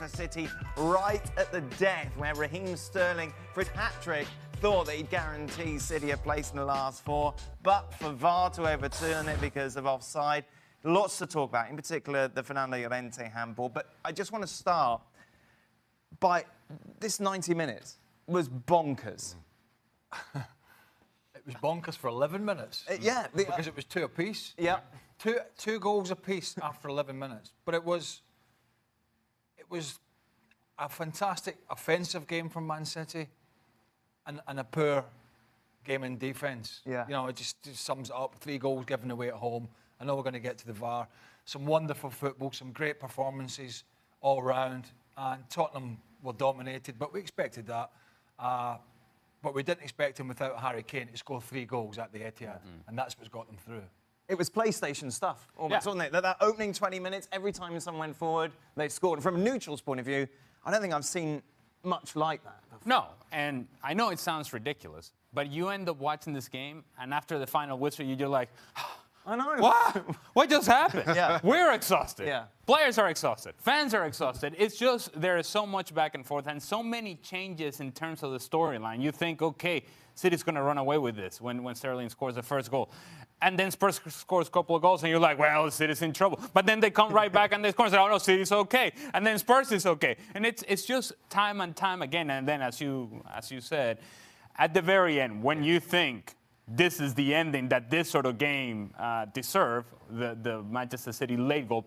for City right at the death, where Raheem Sterling, for his hat-trick, thought that he'd guarantee City a place in the last four, but for VAR to overturn it because of offside. Lots to talk about, in particular the Fernando Llorente handball. But I just want to start by this 90 minutes was bonkers. It was bonkers for 11 minutes. Yeah. Because it was two apiece. Yeah. Two goals apiece after 11 minutes. But it was a fantastic offensive game from Man City and a poor game in defence. Yeah. You know, it just sums it up. 3 goals given away at home. I know we're going to get to the VAR. Some wonderful football, some great performances all round. And Tottenham were dominated, but we expected that. But we didn't expect him without Harry Kane to score 3 goals at the Etihad. And that's what's got them through. It was PlayStation stuff, almost, wasn't it? That opening 20 minutes, every time someone went forward, they scored. And from a neutral's point of view, I don't think I've seen much like that before. No, and I know it sounds ridiculous, but you end up watching this game, and after the final whistle, you're like, I know. What just happened? Yeah. We're exhausted. Yeah. Players are exhausted. Fans are exhausted. It's just there is so much back and forth and so many changes in terms of the storyline. You think, okay, City's going to run away with this when Sterling scores the first goal. And then Spurs scores a couple of goals, and you're like, well, City's in trouble. But then they come right back and they score and say, oh, no, City's okay. And then Spurs is okay. And it's just time and time again. And then, as you said, at the very end, when you think this is the ending that this sort of game deserve, the Manchester City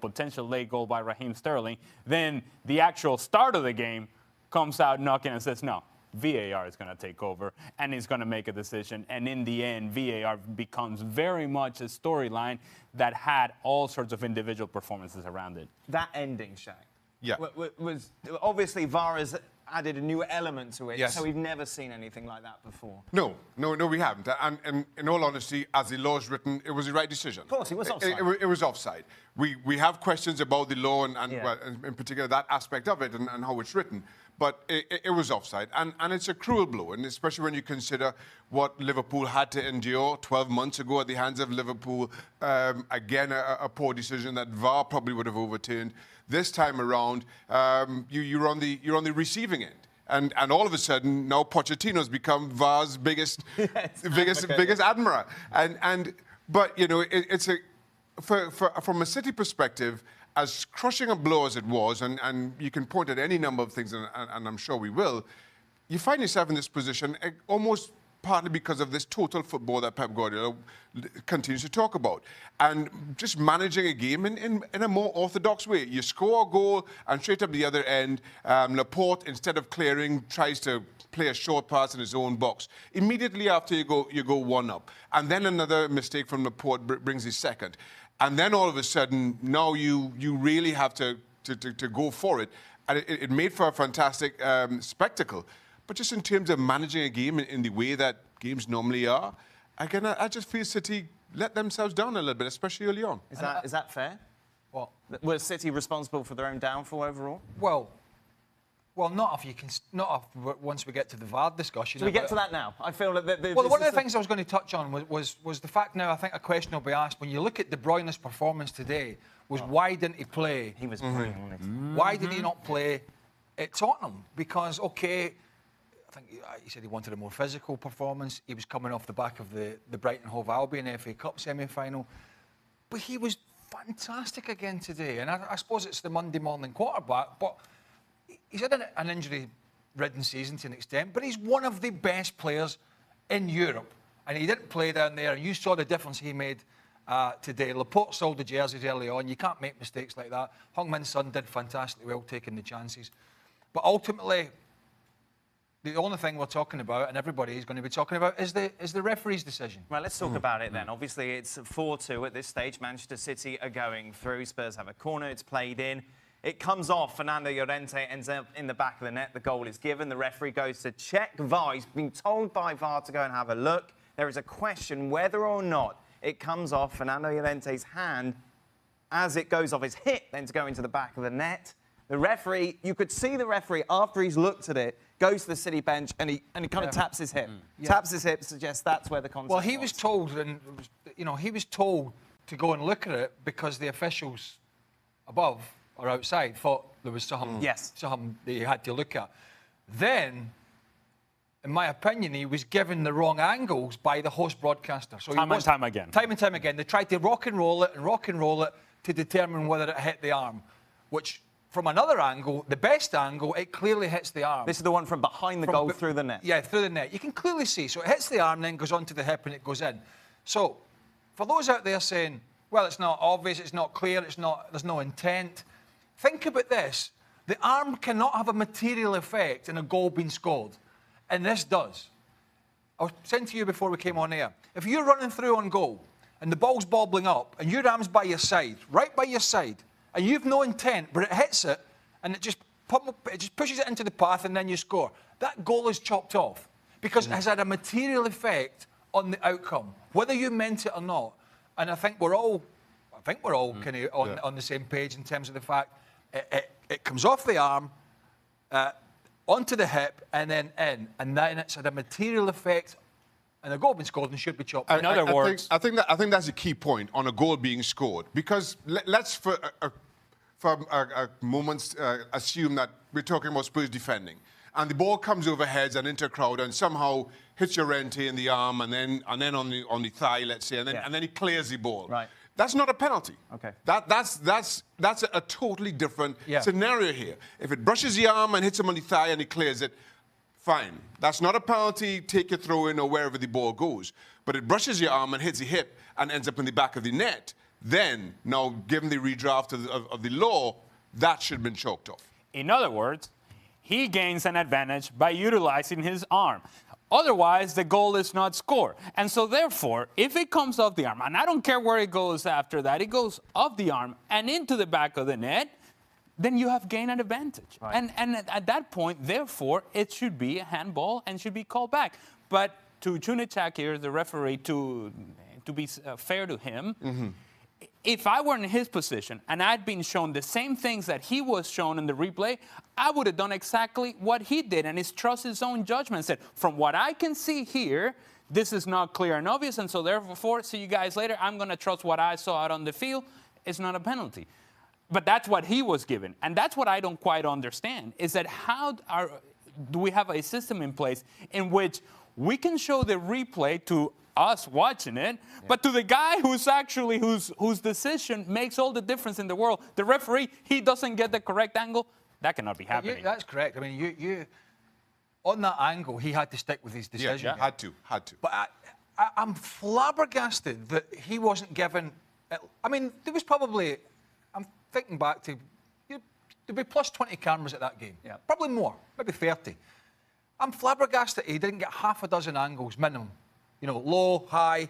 potential late goal by Raheem Sterling, then the actual start of the game comes out knocking and says, no, VAR is going to take over and is going to make a decision. And in the end, VAR becomes very much a storyline that had all sorts of individual performances around it. That ending, Shaq. Yeah. Was obviously VAR has added a new element to it, Yes. so we've never seen anything like that before. No, we haven't. And in all honesty, as the law is written, it was the right decision. Of course, it was offside. It was offside. We have questions about the law and Yeah. well, in particular that aspect of it and how it's written. But it was offside. And it's a cruel blow, and especially when you consider what Liverpool had to endure 12 months ago at the hands of Liverpool. Again, a poor decision that VAR probably would have overturned. This time around, you're on the receiving end. And all of a sudden, now Pochettino's become VAR's biggest admirer. But, you know, from a City perspective, as crushing a blow as it was, and you can point at any number of things, and I'm sure we will, you find yourself in this position almost partly because of this total football that Pep Guardiola continues to talk about. And just managing a game in a more orthodox way. You score a goal, and straight up the other end, Laporte, instead of clearing, tries to play a short pass in his own box. Immediately after you go 1 up. And then another mistake from Laporte brings his second. And then all of a sudden, now you really have to go for it. And it made for a fantastic spectacle. But just in terms of managing a game in the way that games normally are, again, I just feel City let themselves down a little bit, especially early on. Is that fair? What? Was City responsible for their own downfall overall? Well, not once we get to the VAR discussion. Should we get to that now? I feel that... One of the things I was going to touch on was the fact now, I think a question will be asked, when you look at De Bruyne's performance today, why didn't he play? He was brilliant, wasn't he? Why did he not play at Tottenham? Because, okay, I think he said he wanted a more physical performance. He was coming off the back of the Brighton Hove Albion FA Cup semi-final. But he was fantastic again today. And I suppose it's the Monday morning quarterback, but he's had an injury-ridden season to an extent, but he's one of the best players in Europe. And he didn't play down there. And you saw the difference he made today. Laporte sold the jerseys early on. You can't make mistakes like that. Heung-min Son did fantastically well taking the chances. But ultimately, the only thing we're talking about, and everybody is going to be talking about, is the referee's decision. Well, let's talk about it then. Obviously, it's 4-2 at this stage. Manchester City are going through. Spurs have a corner. It's played in. It comes off. Fernando Llorente ends up in the back of the net. The goal is given. The referee goes to check VAR. He's been told by VAR to go and have a look. There is a question whether or not it comes off Fernando Llorente's hand as it goes off his hip, then to go into the back of the net. The referee, you could see the referee after he's looked at it, goes to the City bench and he kind of taps his hip. Taps his hip, suggests that's where the contact Well, he was told, and he was told to go and look at it because the officials above or outside, thought there was something, something that you had to look at. Then, in my opinion, he was given the wrong angles by the host broadcaster. So time and time again. Time and time again. They tried to rock and roll it to determine whether it hit the arm, which, from another angle, the best angle, it clearly hits the arm. This is the one from behind the goal through the net. Yeah, through the net. You can clearly see. So it hits the arm, then goes onto the hip, and it goes in. So, for those out there saying, well, it's not obvious, it's not clear, there's no intent, think about this. The arm cannot have a material effect in a goal being scored. And this does. I was saying to you before we came on air, if you're running through on goal and the ball's bobbling up and your arm's by your side, right by your side, and you've no intent, but it hits it and it just pushes it into the path and then you score, that goal is chopped off because it has had a material effect on the outcome, whether you meant it or not. And I think we're all kind of on the same page in terms of the fact it comes off the arm, onto the hip, and then in. And then it's had a material effect, and a goal being scored and should be chopped. In other words, I think that's a key point on a goal being scored. Because let's, for a moment, assume that we're talking about Spurs defending. And the ball comes overheads and into a crowd and somehow hits Llorente in the arm and then on the thigh, let's say, and then he clears the ball. Right. That's not a penalty. Okay. That's a totally different scenario here. If it brushes the arm and hits him on the thigh and he clears it, fine. That's not a penalty. Take your throw in or wherever the ball goes. But it brushes your arm and hits the hip and ends up in the back of the net. Then, now, given the redraft of the law, that should have been chalked off. In other words, he gains an advantage by utilizing his arm. Otherwise, the goal is not scored. And so, therefore, if it comes off the arm, and I don't care where it goes after that, it goes off the arm and into the back of the net, then you have gained an advantage. Right. And at that point, therefore, it should be a handball and should be called back. But to Chunichak here, the referee, to be fair to him, if I were in his position and I'd been shown the same things that he was shown in the replay, I would have done exactly what he did and trust his own judgment. Said, from what I can see here, this is not clear and obvious, and so therefore, see you guys later, I'm going to trust what I saw out on the field. It's not a penalty. But that's what he was given. And that's what I don't quite understand, is that do we have a system in place in which we can show the replay to us watching it, but to the guy whose decision makes all the difference in the world, the referee, he doesn't get the correct angle? That cannot be happening. That's correct. I mean, you on that angle, he had to stick with his decision. Yeah, had to. But I'm flabbergasted that he wasn't given. I mean, there was probably, I'm thinking back to, there'd be plus 20 cameras at that game. Yeah. Probably more, maybe 30. I'm flabbergasted he didn't get half a dozen angles minimum. You know, low, high,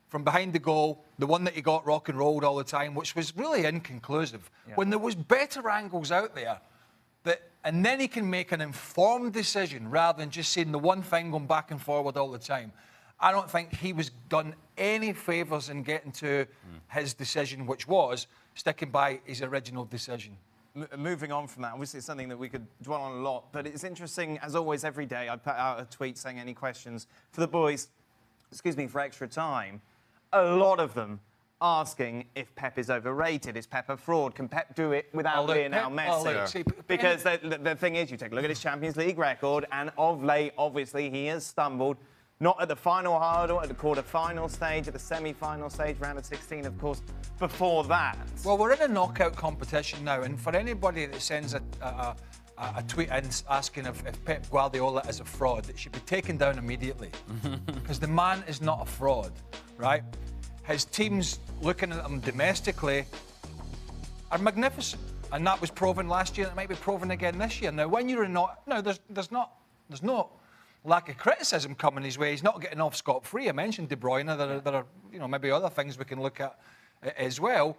from behind the goal, the one that he got rock and rolled all the time, which was really inconclusive. Yeah. When there was better angles out there, and then he can make an informed decision rather than just seeing the one thing going back and forward all the time. I don't think he was done any favours in getting to his decision, which was sticking by his original decision. Moving on from that, obviously it's something that we could dwell on a lot, but it's interesting, as always, every day I put out a tweet saying any questions for the boys, for extra time. A lot of them asking if Pep is overrated. Is Pep a fraud? Can Pep do it without Lionel Messi? Because the thing is, you take a look at his Champions League record, and of late, obviously, he has stumbled. Not at the final hurdle, at the quarter-final stage, at the semi-final stage, round of 16, of course, before that. Well, we're in a knockout competition now, and for anybody that sends a tweet in asking if Pep Guardiola is a fraud, it should be taken down immediately. Because the man is not a fraud, right? His teams, looking at him domestically, are magnificent. And that was proven last year, and it might be proven again this year. Now, when you're in there's no lack of criticism coming his way. He's not getting off scot-free. I mentioned De Bruyne. There are maybe other things we can look at as well.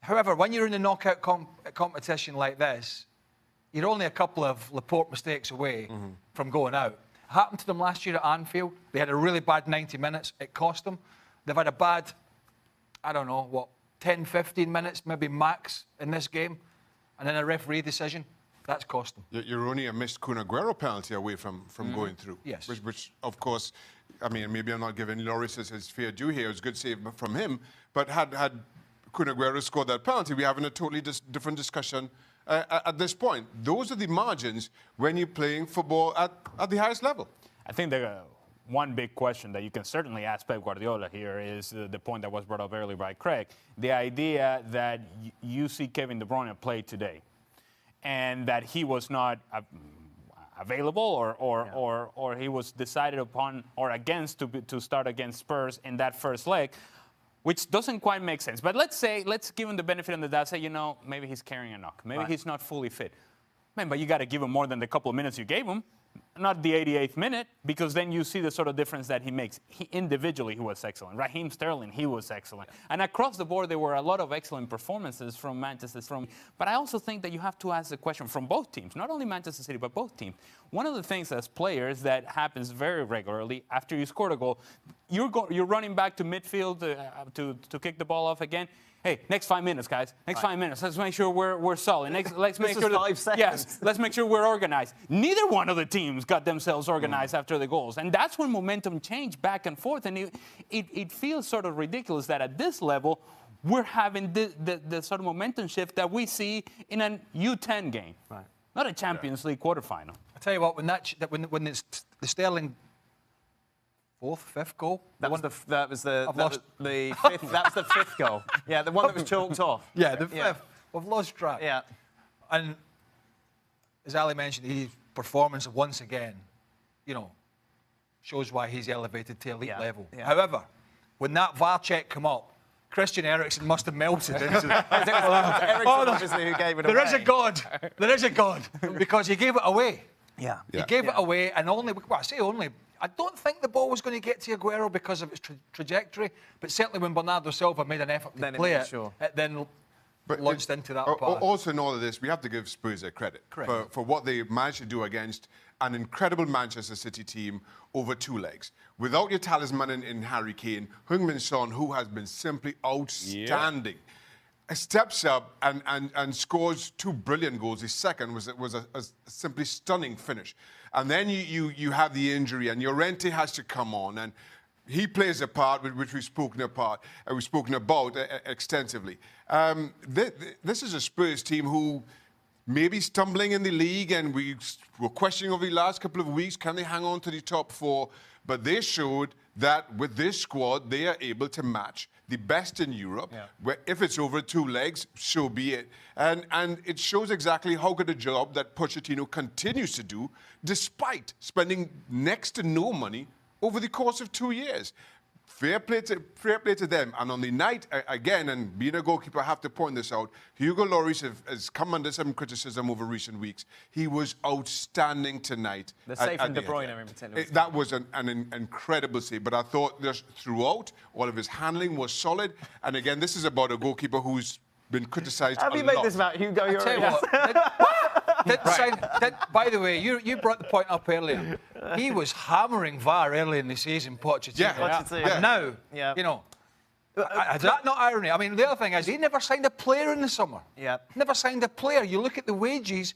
However, when you're in a knockout competition like this, you're only a couple of Laporte mistakes away from going out. It happened to them last year at Anfield. They had a really bad 90 minutes. It cost them. They've had a bad, 10, 15 minutes, maybe max in this game. And then a referee decision. That's cost them. You're only a missed Kun Aguero penalty away from going through. Yes. Which, of course, I mean, maybe I'm not giving Lloris his fair due here. It was a good save from him. But had Kun Aguero scored that penalty, we're having a totally different discussion at this point. Those are the margins when you're playing football at the highest level. I think one big question that you can certainly ask Pep Guardiola here is the point that was brought up earlier by Craig. The idea that you see Kevin De Bruyne play today and that he was not available or he was decided upon or against to start against Spurs in that first leg, which doesn't quite make sense. But let's give him the benefit of the doubt, say, maybe he's carrying a knock. Maybe he's not fully fit. Man, but you got to give him more than the couple of minutes you gave him. Not the 88th minute, because then you see the sort of difference that he makes. Individually, he was excellent. Raheem Sterling, he was excellent. And across the board, there were a lot of excellent performances from Manchester City. But I also think that you have to ask the question from both teams, not only Manchester City, but both teams. One of the things as players that happens very regularly, after you scored a goal, you're running back to midfield to kick the ball off again. Hey, next 5 minutes, guys. Next 5 minutes. Let's make sure we're solid. Let's make sure 5 seconds. Yes, let's make sure we're organized. Neither one of the teams got themselves organized after the goals. And that's when momentum changed back and forth. And it feels sort of ridiculous that at this level, we're having the sort of momentum shift that we see in an U10 game. Right. Not a Champions League quarterfinal. I tell you what, when it's the Sterling fifth goal. That was the fifth. That was the fifth goal. Yeah, the one that was chalked off. Yeah, the fifth. We've lost track. Yeah. And as Ali mentioned, his performance once again, shows why he's elevated to elite level. Yeah. However, when that VAR check came up, Christian Eriksen must have melted into it. Eriksen, obviously, who gave it away. There is a God. There is a God. Because he gave it away. Yeah. He gave it away, and I don't think the ball was going to get to Aguero because of its trajectory, but certainly when Bernardo Silva made an effort to play it, it then launched into that path. Also in all of this, we have to give Spurs their credit for what they managed to do against an incredible Manchester City team over 2 legs. Without your talisman in Harry Kane, Heung-min Son, who has been simply outstanding, steps up and scores 2 brilliant goals. His second was a simply stunning finish. And then you have the injury, and Llorente has to come on, and he plays a part which we've spoken about extensively. This is a Spurs team who may be stumbling in the league, and we were questioning over the last couple of weeks, can they hang on to the top 4? But they showed that with this squad, they are able to match the best in Europe. Yeah. Where if it's over 2 legs, so be it. And it shows exactly how good a job that Pochettino continues to do, despite spending next to no money over the course of 2 years. Fair play to them. And on the night, again, and being a goalkeeper, I have to point this out, Hugo Lloris has come under some criticism over recent weeks. He was outstanding tonight. The save from De Bruyne in particular. That was an incredible save. But I thought just throughout, all of his handling was solid. And again, this is about a goalkeeper who's been criticised a lot. Have you made this about Hugo Lloris? By the way, you brought the point up earlier. He was hammering VAR early in the season, Pochettino. Yeah. And now, is that not irony? I mean, the other thing is, he never signed a player in the summer. Yeah. Never signed a player. You look at the wages,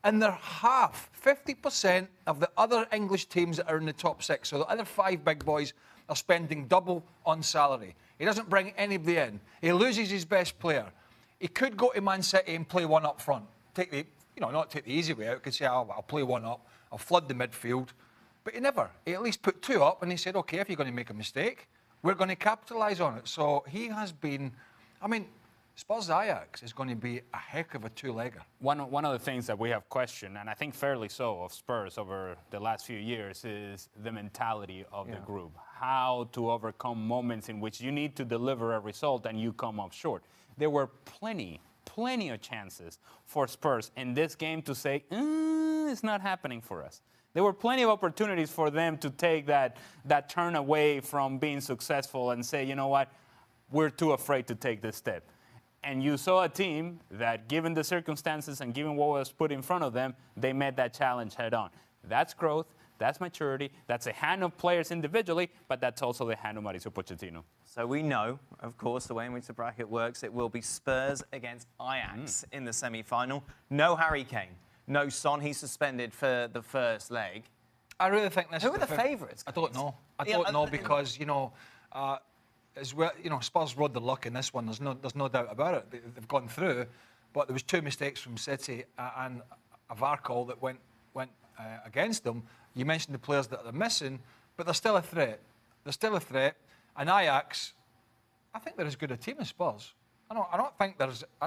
and they're half, 50% of the other English teams that are in the top 6. So the other 5 big boys are spending double on salary. He doesn't bring anybody in. He loses his best player. He could go to Man City and play one up front. Not take the easy way out. He could say, I'll play one up. I'll flood the midfield. But he never. He at least put 2 up, and he said, OK, if you're going to make a mistake, we're going to capitalise on it. So he has been... Spurs Ajax is going to be a heck of a 2-legger. One of the things that we have questioned, and I think fairly so, of Spurs over the last few years is the mentality of the group. How to overcome moments in which you need to deliver a result and you come up short. There were plenty of chances for Spurs in this game to say, it's not happening for us. There were plenty of opportunities for them to take that turn away from being successful and say, you know what, we're too afraid to take this step. And you saw a team that, given the circumstances and given what was put in front of them, they met that challenge head on. That's growth, that's maturity, that's a hand of players individually, but that's also the hand of Mauricio Pochettino. So we know, of course, the way in which the bracket works, it will be Spurs against Ajax in the semi-final. No Harry Kane, no Son, he's suspended for the first leg. I really think this Who are the favourites? I don't know. I don't know because, as well, Spurs rode the luck in this one. There's no doubt about it. They've gone through, but there was 2 mistakes from City and a VAR call that went against them. You mentioned the players that they're missing, but they're still a threat. They're still a threat. And Ajax, I think they're as good a team as Spurs. I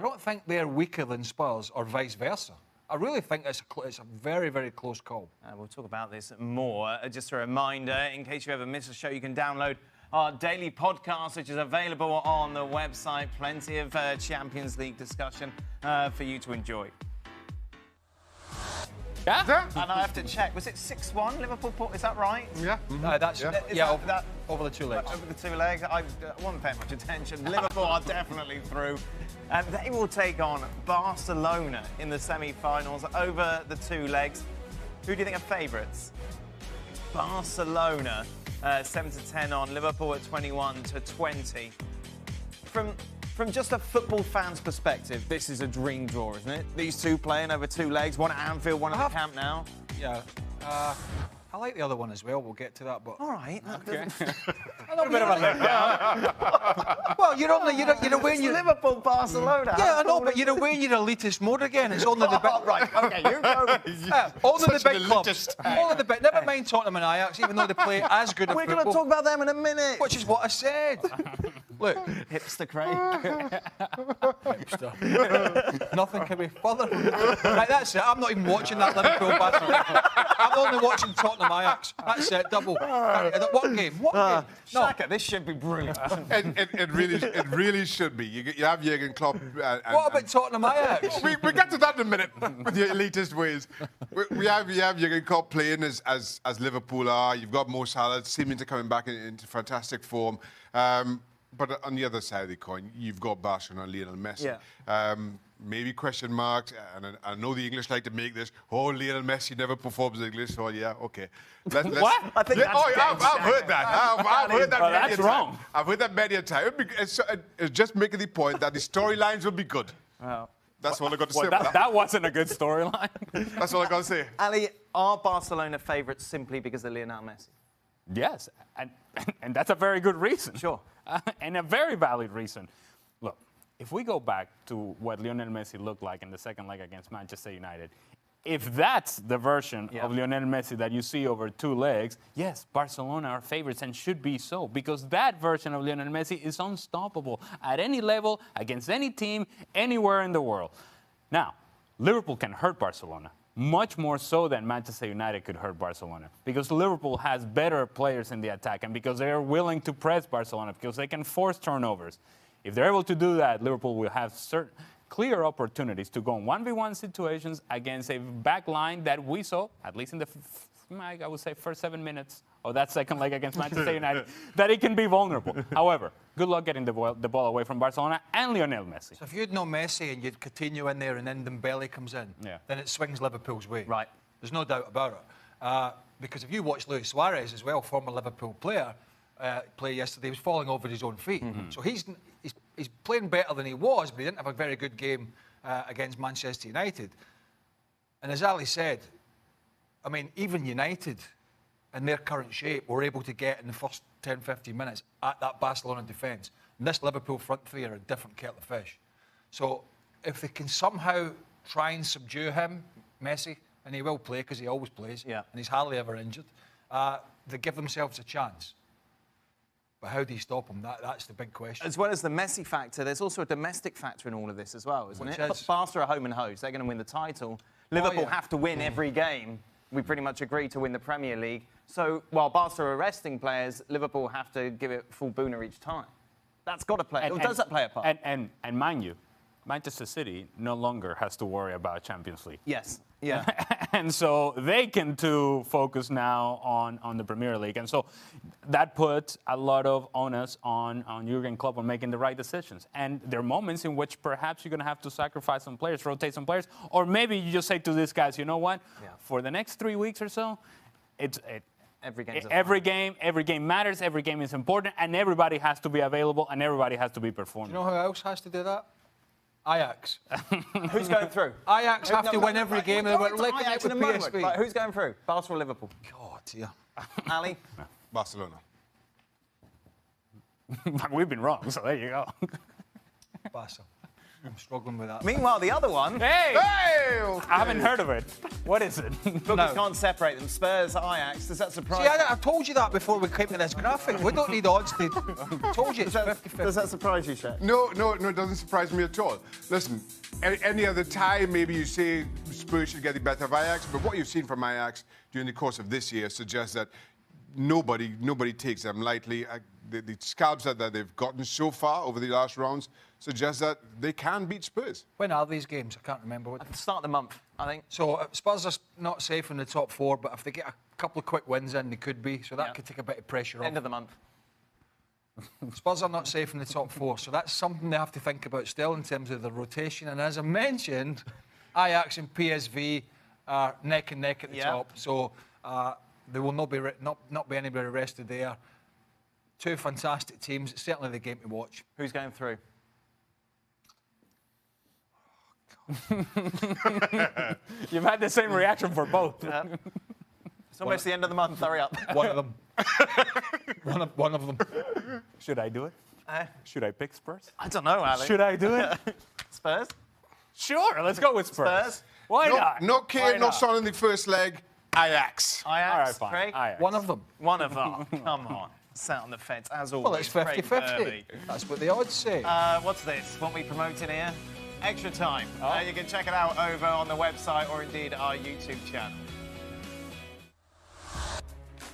don't think they're weaker than Spurs or vice versa. I really think it's a very, very close call. We'll talk about this more. Just a reminder, in case you ever miss a show, you can download our daily podcast, which is available on the website. Plenty of Champions League discussion for you to enjoy. Yeah? And I have to check. Was it 6-1 Liverpool? Is that right? Yeah. No, over the 2 legs. Over the 2 legs. I wasn't paying much attention. Liverpool are definitely through. And they will take on Barcelona in the semi-finals over the 2 legs. Who do you think are favourites? Barcelona 7-10 on, Liverpool at 21-20. From just a football fan's perspective, this is a dream draw, isn't it? These 2 playing over 2 legs, one at Anfield, one at the Camp Nou. Yeah. I like the other one as well. We'll get to that, but all right. Okay. A little bit of a letdown. Well, you're when you Liverpool, Barcelona. Yeah, I know, but you're away in your elitist mode again. It's only the big. Right. Okay, you go. Only the big clubs. Only the big. Never mind Tottenham and Ajax, even though they play as good a We're football. going to talk about them in a minute. Which is what I said. Look, hipster Craig. hipster. Nothing can be further from it. Right, that's it. I'm not even watching that Liverpool Barcelona. I'm only watching Tottenham Ajax. That's it. Double. What game? What game? No. Shaka, this should be brilliant. It really should be. You have Jurgen Klopp. What about Tottenham Ajax? We get to that in a minute with your elitist ways. We have Jurgen Klopp playing as Liverpool are. You've got Mo Salah seeming to coming back into fantastic form. But on the other side of the coin, you've got Barcelona and Lionel Messi. Yeah. Maybe question marks, and I know the English like to make this, Lionel Messi never performs English, so yeah, okay. Let's, what? I think that's I've heard that. I've heard that many that's a wrong. time. I've heard that many a time. It's just making the point that the storylines will be good. That's all I got to say about that. That wasn't a good storyline. That's all I got to say. Ali, are Barcelona favourites simply because of Lionel Messi? Yes, and that's a very good reason. Sure. And a very valid reason. Look, if we go back to what Lionel Messi looked like in the second leg against Manchester United, if that's the version of Lionel Messi that you see over 2 legs, yes, Barcelona are favorites and should be so, because that version of Lionel Messi is unstoppable at any level, against any team, anywhere in the world. Now, Liverpool can hurt Barcelona. Much more so than Manchester United could hurt Barcelona, because Liverpool has better players in the attack and because they are willing to press Barcelona, because they can force turnovers. If they're able to do that, Liverpool will have clear opportunities to go in 1v1 situations against a back line that we saw, at least in the, I would say, first 7 minutes of that second leg against Manchester United, that it can be vulnerable. However, good luck getting the ball away from Barcelona and Lionel Messi. So if you'd no Messi and you'd Coutinho in there and then Dembele comes in, then it swings Liverpool's way. Right. There's no doubt about it. Because if you watch Luis Suarez as well, former Liverpool player, play yesterday, he was falling over his own feet. So he's playing better than he was, but he didn't have a very good game against Manchester United. And as Ali said, I mean, even United, in their current shape, were able to get in the first 10, 15 minutes at that Barcelona defence. And this Liverpool front three are a different kettle of fish. So if they can somehow try and subdue him, Messi, and he will play because he always plays, and he's hardly ever injured, they give themselves a chance. But how do you stop him? That's the big question. As well as the Messi factor, there's also a domestic factor in all of this as well, isn't it? But Barca are home and host. They're going to win the title. Liverpool have to win every game. We pretty much agree to win the Premier League. So while Barca are resting players, Liverpool have to give it full booner each time. That's got to play. Does that play a part? And mind you, Manchester City no longer has to worry about Champions League. Yes. Yeah. And so they can too focus now on the Premier League. And so that puts a lot of onus on Jurgen Klopp on making the right decisions. And there are moments in which perhaps you're going to have to sacrifice some players, rotate some players, or maybe you just say to these guys, you know what, for the next 3 weeks or so, every game matters, every game is important, and everybody has to be available and everybody has to be performing. Do you know who else has to do that? Ajax. Who's going through? Ajax have to win every game. They were looking at with PSV. Right, who's going through? Barca or Liverpool? God, yeah. Ali? Barcelona. We've been wrong, so there you go. Barca. I'm struggling with that. Meanwhile, the other one. Hey! Hey! Okay. I haven't heard of it. What is it? Bookies can't separate them. Spurs, Ajax. Does that surprise See, I told you that before we came to this graphic. We don't need odds. I told you it's 50-50. Does that surprise you, Shaq? No, it doesn't surprise me at all. Listen, any other time, maybe you say Spurs should get the better of Ajax, but what you've seen from Ajax during the course of this year suggests that nobody takes them lightly. The scalps that they've gotten so far over the last rounds suggests that they can beat Spurs. When are these games? I can't remember. At the start of the month, I think. So Spurs are not safe in the top 4, but if they get a couple of quick wins in, they could be. So that could take a bit of pressure off. End of the month. Spurs are not safe in the top 4, so that's something they have to think about still in terms of the rotation. And as I mentioned, Ajax and PSV are neck and neck at the top, so there will not be anybody arrested there. Two fantastic teams. It's certainly the game to watch. Who's going through? You've had the same reaction for both. It's almost the end of the month. Hurry up. One of them. one of them. Should I do it? Should I pick Spurs? I don't know, Alex. Should I do it? Spurs? Sure, let's go with Spurs. Spurs? Why not? No Why Kane, no not? Son in the first leg. Ajax. Ajax? All right, fine. Craig? Ajax. One of them. One of them. Come on. Sat on the fence, as always. Well, it's Craig 50-50. Burley. That's what the odds say. What's this? What we promoting here? Extra time. You can check it out over on the website or indeed our YouTube channel.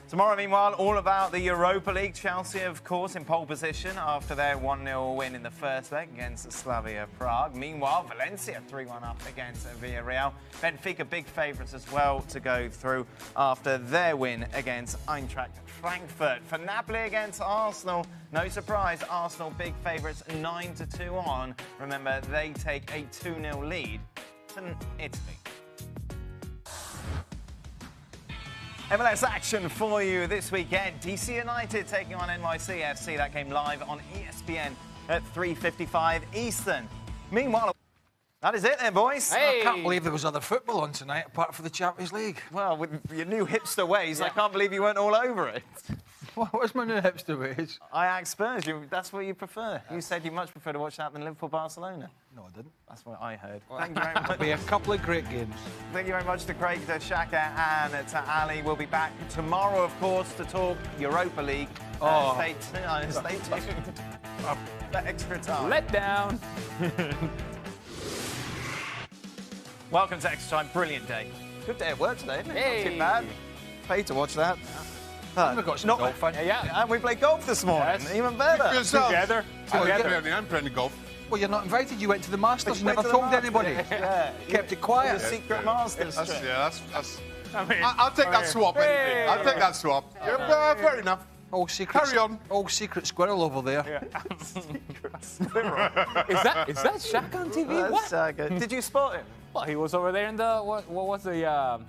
Tomorrow, meanwhile, all about the Europa League. Chelsea, of course, in pole position after their 1-0 win in the first leg against Slavia Prague. Meanwhile, Valencia 3-1 up against Villarreal. Benfica, big favourites as well to go through after their win against Eintracht Frankfurt. For Napoli against Arsenal, no surprise, Arsenal big favourites 9-2 on. Remember, they take a 2-0 lead to Italy. MLS action for you this weekend. DC United taking on NYCFC. That came live on ESPN at 3:55 Eastern. Meanwhile, that is it then, boys. Hey. I can't believe there was other football on tonight apart from the Champions League. Well, with your new hipster ways, I can't believe you weren't all over it. What's my new hipster ways? Ajax Spurs, that's what you prefer. You said you much prefer to watch that than Liverpool-Barcelona. No, I didn't. That's what I heard. Thank you very much. Be a couple of great games. Thank you very much to Craig, to Shaka, and to Ali. We'll be back tomorrow, of course, to talk Europa League. Stay tuned. That extra time. Let down. Welcome to Extra Time. Brilliant day. Good day at work today, isn't it? Hey. Not too bad. Paid to watch that. We've got some golf fun. Yeah. And we played golf this morning. Yes. Even better. Yourself. Together. I'm playing golf. Well, you're not invited. You went to the Masters. You went Never to the told anybody. Yeah. Kept it quiet. The secret Masters trip. That's. I mean, I'll take that swap. Hey. I'll take that swap. Yeah, fair enough. Old secret. Carry on. Old secret squirrel over there. Is that Shaq on TV? What? Did you spot him? Well, he was over there in the what was the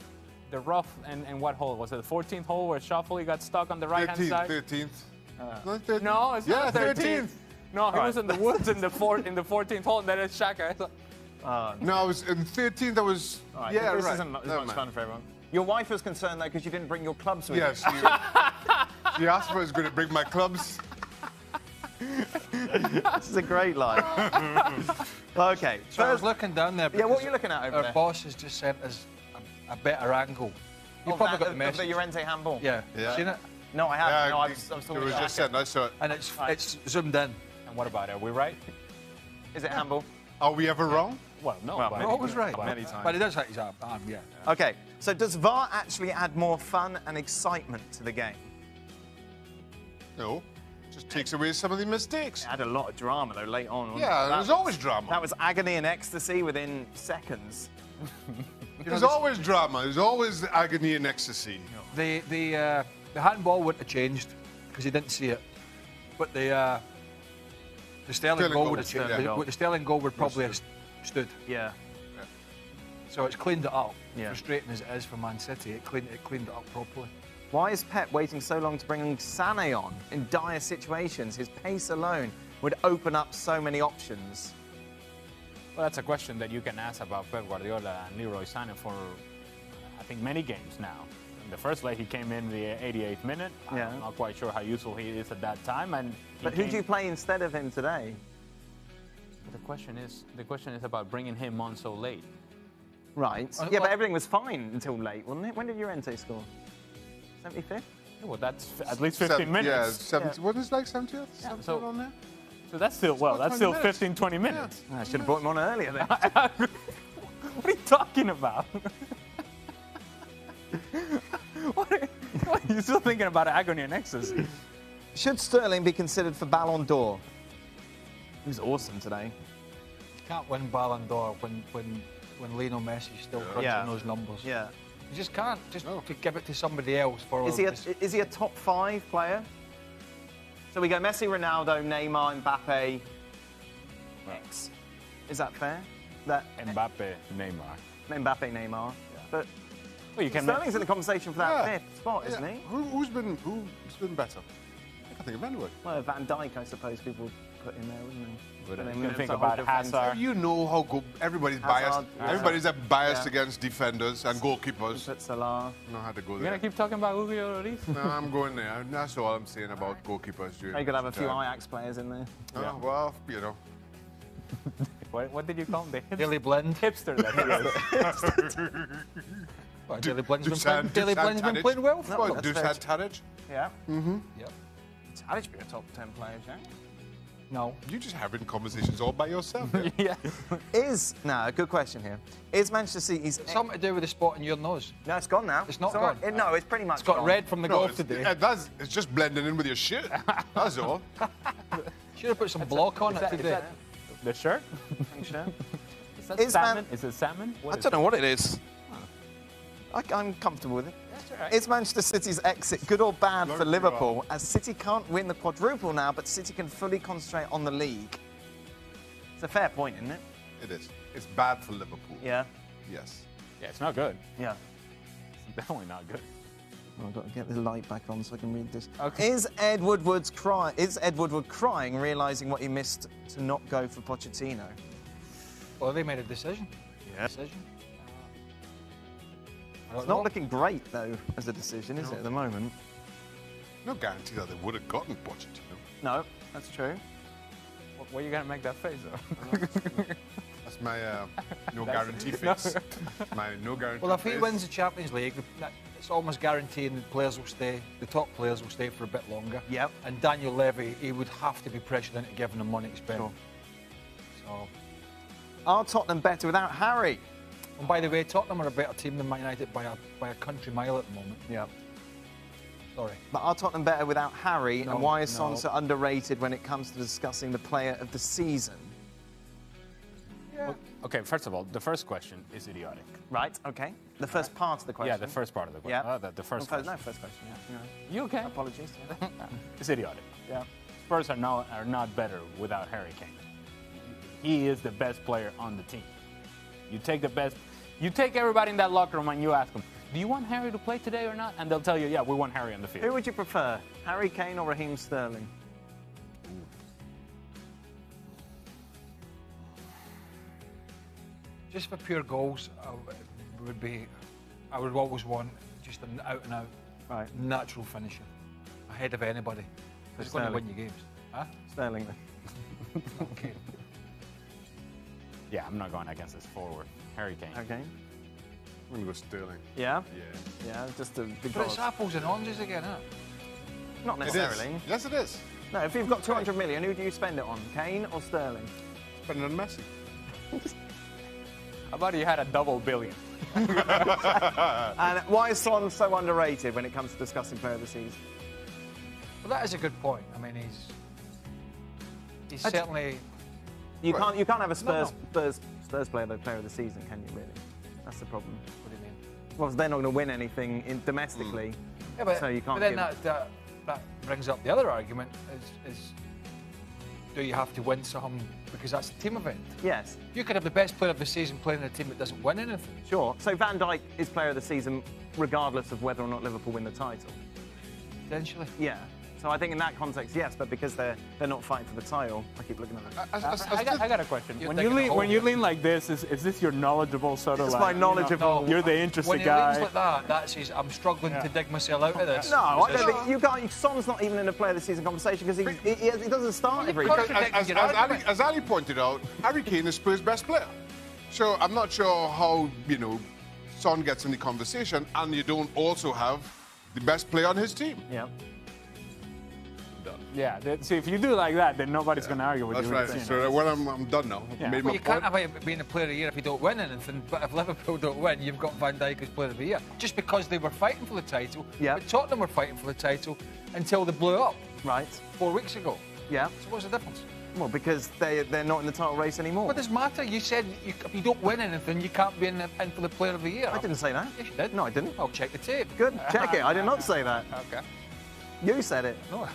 rough and what hole was it? The 14th hole where Schauffele got stuck on the right hand side. 13th. No, it's not 13th. 13th. No, he was in the woods in the 14th hole, and then it's Shaka. No, I was in 13th. I was. Right, Yeah, this right. isn't as Never much mind. fun for everyone. Your wife was concerned, though, because you didn't bring your clubs with Yes. She asked if I was going to bring my clubs. you. This is a great line. Okay. So I was looking down there. Yeah, what because are you looking at over Our there? boss has just sent us a better angle. You probably got the the message. Llorente handball? Yeah. Yeah. Seen it? No, I haven't. No, I was it talking was about just said. I saw it. And it's zoomed in. And what about it? Are we right? Is it handball? Are we ever wrong? Well, no. Well, but- We're always right. Many times. But he does hit his arm, yeah. Okay. So does VAR actually add more fun and excitement to the game? No. Just takes away some of the mistakes. It had a lot of drama, though, late on. wasn't Yeah, it? there's always drama. That was agony and ecstasy within seconds. There's always drama. There's always agony and ecstasy. The handball wouldn't have changed because he didn't see it. But the Sterling goal would have changed. Sterling goal. The Sterling goal would probably have stood. Yeah. So it's cleaned it up. Yeah. Frustrating as it is for Man City, it cleaned it up properly. Why is Pep waiting so long to bring Sané on in dire situations? His pace alone would open up so many options. Well, that's a question that you can ask about Pep Guardiola and Leroy Sané for, I think, many games now. In the first leg, he came in the 88th minute. Yeah. I'm not quite sure how useful he is at that time. But who do you play instead of him today? The question is about bringing him on so late. Right. Yeah, but everything was fine until late, wasn't it? When did Llorente score? 75th? Yeah, well, that's at least 15 minutes. Yeah, 70. Wasn't it like 70th? Yeah, Something so- on there? So that's still, well, that's 20 still minutes. 15, 20 minutes. I should have brought him on earlier then. What are you talking about? what are you still thinking about agony and ecstasy? Should Sterling be considered for Ballon d'Or? He was awesome today. Can't win Ballon d'Or when Lionel Messi's still crunching those numbers. Yeah. You just can't. Just to give it to somebody else for. Is he a top 5 player? So we go Messi, Ronaldo, Neymar, Mbappe, X. Is that fair? That Mbappe, Neymar. Mbappe, Neymar. But Well, you can Sterling's in the conversation for that Yeah. 5th spot, isn't he? Who's been better? I can't think of anyone. Well, Van Dijk, I suppose people would put in there, wouldn't they? But But you then can it's think a whole about different Hazard. You know how good everybody's biased. Hazard. Everybody's biased Yeah. against defenders and goalkeepers. Put Salah. I know how to go You're there. going to keep talking about Hugo Lloris? No, I'm going there. That's all I'm saying about goalkeepers. You could have a few Ajax players in there. Oh, well, you know. What did you call him? The Daily Blind. hipster that he is. Well, Daily Blind's been Dusan- playing. Daily Dusan Blind's been Tadic. playing well. Well, that's Dusan Tadic. Yeah. Yep. Tadic be a top 10 player, Jack. No. You just having conversations all by yourself. Yeah? Yeah. A good question here. Is Manchester City's... Something to do with the spot in your nose. No, it's gone now. It's not all right. gone. No, it's pretty much It's got gone. red from the No, golf it's, today. it's just blending in with your shit. That's all. Should have put some block on it today. The shirt? Sure. Is that Is salmon? Is it salmon? What I is don't know what it is. I'm comfortable with it. That's all right. Is Manchester City's exit good or bad Look, for you Liverpool, as City can't win the quadruple now, but City can fully concentrate on the league? It's a fair point, isn't it? It is. It's bad for Liverpool. Yeah. Yes. Yeah, it's not good. Yeah. It's definitely not good. Well, I've got to get the light back on so I can read this. Okay. Is Ed Woodward crying, realising what he missed to not go for Pochettino? Well, they made a decision. Yeah. Decision. It's not looking great, though, as a decision, is it, at the moment? No guarantee that they would have gotten Pochettino. No, that's true. Why are you going to make that face, though? That's my no guarantee face. My no guarantee Well, if he face. wins the Champions League, it's almost guaranteeing the players will stay. The top players will stay for a bit longer. Yep. And Daniel Levy, he would have to be pressured into giving them money to spend. Sure. So, Are Tottenham better without Harry? and by the way, Tottenham are a better team than Man United by a country mile at the moment. Yeah. Sorry. But are Tottenham better without Harry? No, and why is no. Son so underrated when it comes to discussing the player of the season? Okay, first of all, the first question is idiotic. Right, okay. The first part of the question. Yeah, the first part of the question. Yeah. The first No, question. first question, yeah. You okay? Apologies. Yeah. It's idiotic. Yeah. Spurs are not better without Harry Kane. He is the best player on the team. You take everybody in that locker room and you ask them, do you want Harry to play today or not? And they'll tell you, yeah, we want Harry on the field. Who would you prefer, Harry Kane or Raheem Sterling? Just for pure goals, I would always want just an out-and-out Right. natural finisher ahead of anybody. Who's going to Sterling. win your games? Huh? Sterling, then. Okay. Yeah, I'm not going against this forward. Harry Kane. Okay. I'm going to go Sterling. Yeah? Yeah. Yeah, just a big But it's apples and oranges again, huh? Not It is. necessarily. Yes, it is. No, if you've got 200 million, who do you spend it on? Kane or Sterling? Better than Messi. How about you had a double billion? And why is Son so underrated when it comes to discussing player of the season? Well, that is a good point. I mean, he's certainly. You Right. can't have a No, Spurs player the player of the season, can you? Really? That's the problem. What do you mean? Well, they're not going to win anything domestically, Yeah, but, so you can't. but then give- that brings up the other argument: is do you have to win some because that's a team event? Yes, You could have the best player of the season playing in a team that doesn't win anything. sure. So Van Dijk is player of the season, regardless of whether or not Liverpool win the title. Potentially. Yeah. So I think in that context, yes, but because they're not fighting for the title, I keep looking at it. I got a question. You're When digging a hole. you lean like this, is this your knowledgeable sort of It's like? my knowledgeable- You're the interested When he guy. leans like that says, I'm struggling to dig myself out of this. No, I don't think you can't. Son's not even in the player of the season conversation because he doesn't start every Because- game. As Ali pointed out, Harry Kane is Spurs' best player. So I'm not sure how, Son gets in the conversation and you don't also have the best player on his team. Yeah. Yeah. See, if you do like that, then nobody's going to argue with That's you. right. So I'm done now. Yeah. Made Well, my you can't point. have being a player of the year if you don't win anything. But if Liverpool don't win, you've got Van Dijk as player of the year. Just because they were fighting for the title. Yeah. But Tottenham were fighting for the title until they blew up Right. 4 weeks ago. Yeah. So what's the difference? Well, because they're not in the title race anymore. What does matter? You said if you don't win anything, you can't be in for the player of the year. I didn't say that. Yes, you did. No, I didn't. I'll check the tape. Good. Check it. I did not say that. Okay. You said it. No.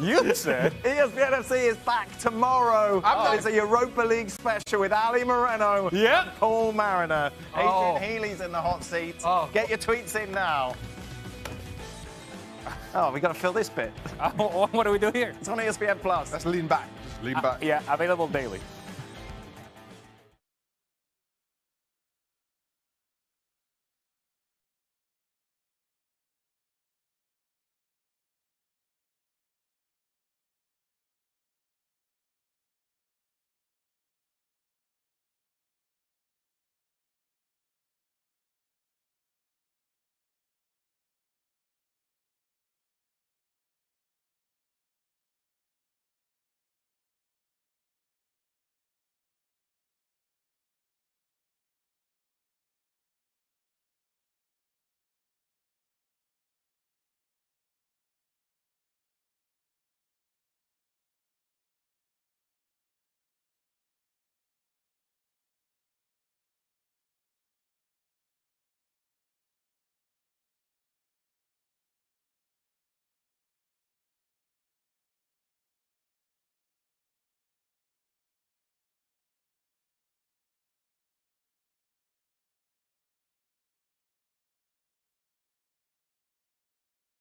You said. ESPN FC is back tomorrow. It's a Europa League special with Ali Moreno. Yep. and Paul Mariner. Oh. Adrian Healy's in the hot seat. Oh. Get your tweets in now. Oh, we got to fill this bit. What do we do here? It's on ESPN Plus. Let's lean back. Just lean back. Yeah, available daily.